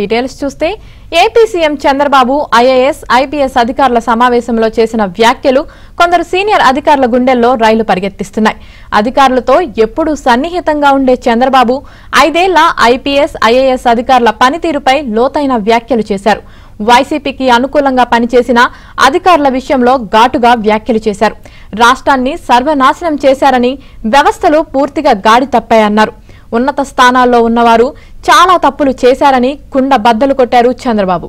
Details చూస్తే AP CM Chandrababu IAS IPS అధికారుల సమావేశంలో చేసిన వ్యాఖ్యలు కొందరు సీనియర్ అధికారుల గుండెల్లో రైలు పరిగెత్తిస్తున్నాయి. అధికారులతో ఎప్పుడూ సన్నిహితంగా ఉండే చంద్రబాబు 5 ఏళ్ల ఐపీఎస్ ఐఏఎస్ అధికారుల పనితీరుపై లోతైన వ్యాఖ్యలు చేశారు. వైసీపీకి అనుకూలంగా పనిచేసిన అధికారుల విషయంలో ఘాటుగా వ్యాఖ్యలు చేశారు. రాష్ట్రాన్ని సర్వనాశనం చేశారని, వ్యవస్థలు పూర్తిగా గాడి తప్పాయన్నారు. ఉన్నత స్థానాల్లో ఉన్నవారు చాలా తప్పులు చేశారని కుండ బద్దలు కొట్టారు చంద్రబాబు.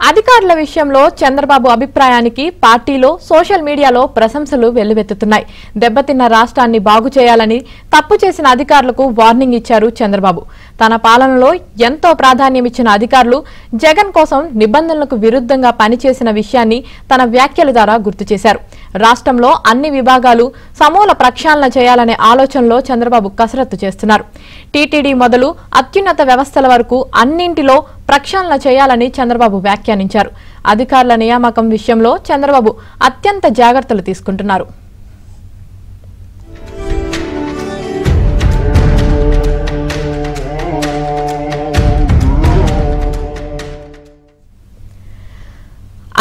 అధికారుల విషయంలో చంద్రబాబు అభిప్రాయానికి పార్టీలో సోషల్ మీడియాలో ప్రశంసలు వెల్లువెత్తుతున్నాయి. దెబ్బతిన్న రాష్ట్రాన్ని బాగు చేయాలని తప్పు చేసిన అధికారులకు వార్నింగ్ ఇచ్చారు చంద్రబాబు. తన పాలనలో ఎంతో ప్రాధాన్యమిచ్చిన అధికారులు జగన్ కోసం నిబంధనలకు విరుద్ధంగా పనిచేసిన విషయాన్ని తన వ్యాఖ్యల ద్వారా గుర్తు చేశారు. రాష్ట్రంలో అన్ని విభాగాలు సమూల ప్రక్షాళన చేయాలనే ఆలోచనలో చంద్రబాబు కసరత్తు చేస్తున్నారు. టీటీడీ మొదలు అత్యున్నత వ్యవస్థల వరకు అన్నింటిలో ప్రక్షాళన చేయాలని చంద్రబాబు వ్యాఖ్యానించారు. అధికారుల నియామకం విషయంలో చంద్రబాబు అత్యంత జాగ్రత్తలు తీసుకుంటున్నారు.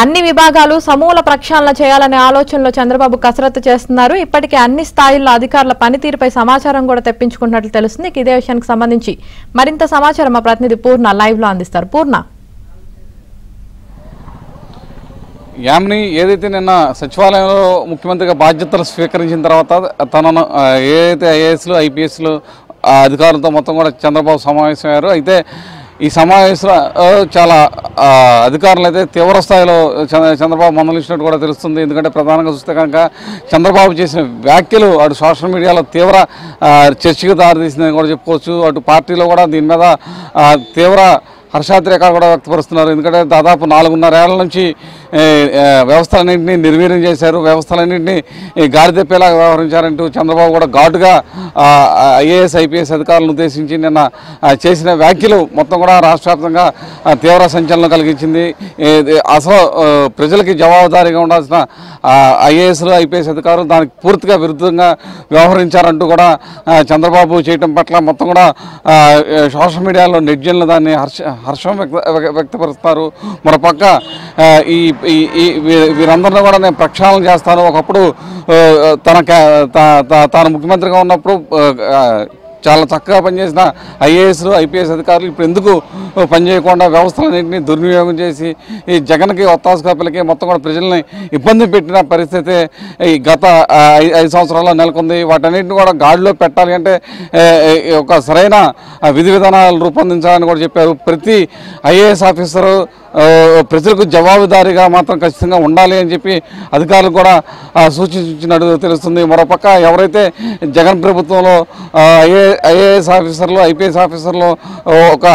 అన్ని విభాగాలు సమూల ప్రక్షాళన చేయాలనే ఆలోచనలో చంద్రబాబు కసరత్తు చేస్తున్నారు. ఇప్పటికే అన్ని స్థాయిల్లో అధికారుల పనితీరుపై సమాచారం కూడా తెప్పించుకున్నట్లు తెలుస్తుంది. ఇదే విషయానికి సంబంధించి మరింత సమాచారం మా ప్రతినిధి పూర్ణ లైవ్ లో అందిస్తారు. పూర్ణ, యామిని ఏదైతే నిన్న సచివాలయంలో ముఖ్యమంత్రిగా బాధ్యతలు స్వీకరించిన తర్వాత తనను ఏదైతే ఐఏఎస్లు ఐపీఎస్లు అధికారులతో మొత్తం కూడా చంద్రబాబు సమావేశమయ్యారు. అయితే ఈ సమావేశంలో చాలా అధికారులు అయితే తీవ్ర స్థాయిలో చంద్రబాబు మందలించినట్టు కూడా తెలుస్తుంది. ఎందుకంటే ప్రధానంగా చూస్తే కనుక చంద్రబాబు చేసిన వ్యాఖ్యలు అటు సోషల్ మీడియాలో తీవ్ర చర్చకు దారితీసిందని కూడా చెప్పుకోవచ్చు. అటు పార్టీలో కూడా దీని మీద తీవ్ర హర్షాతిరేకాలు కూడా వ్యక్తపరుస్తున్నారు. ఎందుకంటే దాదాపు 4.5 ఏళ్ల నుంచి వ్యవస్థలన్నింటినీ నిర్వీర్యం చేశారు, వ్యవస్థలన్నింటినీ గాడి తెప్పేలా వ్యవహరించారంటూ చంద్రబాబు కూడా ఘాటుగా ఐఏఎస్ ఐపీఎస్ అధికారులను ఉద్దేశించి నిన్న చేసిన వ్యాఖ్యలు మొత్తం కూడా రాష్ట్ర వ్యాప్తంగా తీవ్ర సంచలనం కలిగించింది. అసలు ప్రజలకి జవాబుదారీగా ఉండాల్సిన ఐఏఎస్లు ఐపీఎస్ అధికారులు దానికి పూర్తిగా విరుద్ధంగా వ్యవహరించారంటూ కూడా చంద్రబాబు చేయటం పట్ల మొత్తం కూడా సోషల్ మీడియాలో నెటిజన్లు దాన్ని హర్షం వ్యక్తపరుస్తారు. మరోపక్క వీరందరినీ కూడా నేను ప్రక్షాళన చేస్తాను, ఒకప్పుడు తాను ముఖ్యమంత్రిగా ఉన్నప్పుడు చాలా చక్కగా పనిచేసిన ఐఏఎస్లు ఐపీఎస్ అధికారులు ఇప్పుడు ఎందుకు పనిచేయకుండా వ్యవస్థలన్నింటినీ దుర్వినియోగం చేసి ఈ జగన్కి ఒత్తాసుగా పిల్లకి మొత్తం కూడా ప్రజల్ని ఇబ్బంది పెట్టిన పరిస్థితి ఈ గత 5 సంవత్సరాల్లో నెలకొంది. వాటన్నింటిని కూడా గాడిలో పెట్టాలి అంటే ఒక సరైన విధి విధానాలు రూపొందించాలని కూడా చెప్పారు. ప్రతి ఐఏఎస్ ఆఫీసరు ప్రజలకు జవాబుదారీగా మాత్రం ఖచ్చితంగా ఉండాలి అని చెప్పి అధికారులు కూడా సూచించినట్టు తెలుస్తుంది. మరోపక్క ఎవరైతే జగన్ ప్రభుత్వంలో ఐఏఎస్ ఆఫీసర్లు ఐపీఎస్ ఆఫీసర్లు ఒక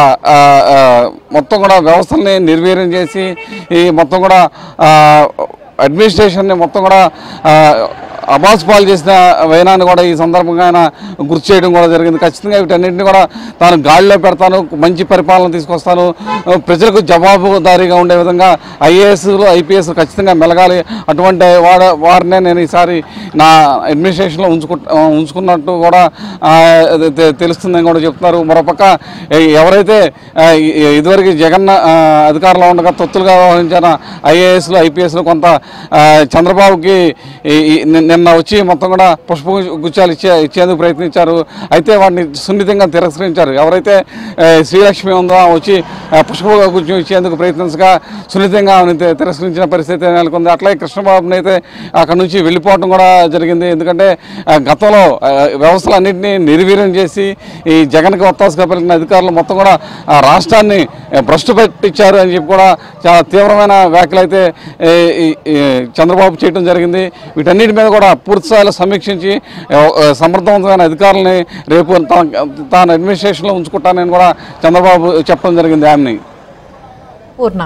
మొత్తం కూడా వ్యవస్థల్ని నిర్వీర్యం చేసి ఈ మొత్తం కూడా అడ్మినిస్ట్రేషన్ని మొత్తం కూడా అబాస్పాలు చేసిన వైనాన్ని కూడా ఈ సందర్భంగా ఆయన గుర్తు చేయడం కూడా జరిగింది. ఖచ్చితంగా వీటన్నింటినీ కూడా తాను గాడిలో పెడతాను, మంచి పరిపాలన తీసుకొస్తాను, ప్రజలకు జవాబుదారీగా ఉండే విధంగా ఐఏఎస్లు ఐపీఎస్ ఖచ్చితంగా మెలగాలి, అటువంటి వారినే నేను ఈసారి నా అడ్మినిస్ట్రేషన్లో ఉంచుకున్నట్టు కూడా తెలుస్తుందని కూడా చెప్తున్నారు. మరోపక్క ఎవరైతే ఇదివరకు జగన్ అధికారంలో ఉండగా తొత్తులుగా వ్యవహరించిన ఐఏఎస్లు ఐపీఎస్లు కొంత చంద్రబాబుకి నిన్న వచ్చి మొత్తం కూడా పుష్పగుచ్చాలు ఇచ్చేందుకు ప్రయత్నించారు. అయితే వాటిని సున్నితంగా తిరస్కరించారు. ఎవరైతే శ్రీలక్ష్మి ఉందో వచ్చి పుష్పగుచ్చం ఇచ్చేందుకు ప్రయత్నించగా సున్నితంగా తిరస్కరించిన పరిస్థితి నెలకొంది. అట్లాగే కృష్ణబాబుని అయితే అక్కడ నుంచి వెళ్ళిపోవడం కూడా జరిగింది. ఎందుకంటే గతంలో వ్యవస్థలన్నింటినీ నిర్వీర్యం చేసి ఈ జగన్కి ఒత్తాసుగా పెరిగిన అధికారులు మొత్తం కూడా రాష్ట్రాన్ని భ్రష్టు పెట్టించారు అని చెప్పి కూడా చాలా తీవ్రమైన వ్యాఖ్యలు అయితే చంద్రబాబు చేయడం జరిగింది. వీటన్నిటి మీద కూడా పూర్తిస్థాయిలో సమీక్షించి సమర్థవంతమైన అధికారులని రేపు తాను అడ్మినిస్ట్రేషన్లో ఉంచుకుంటానని కూడా చంద్రబాబు చెప్పడం జరిగింది. ఆమెని పూర్ణ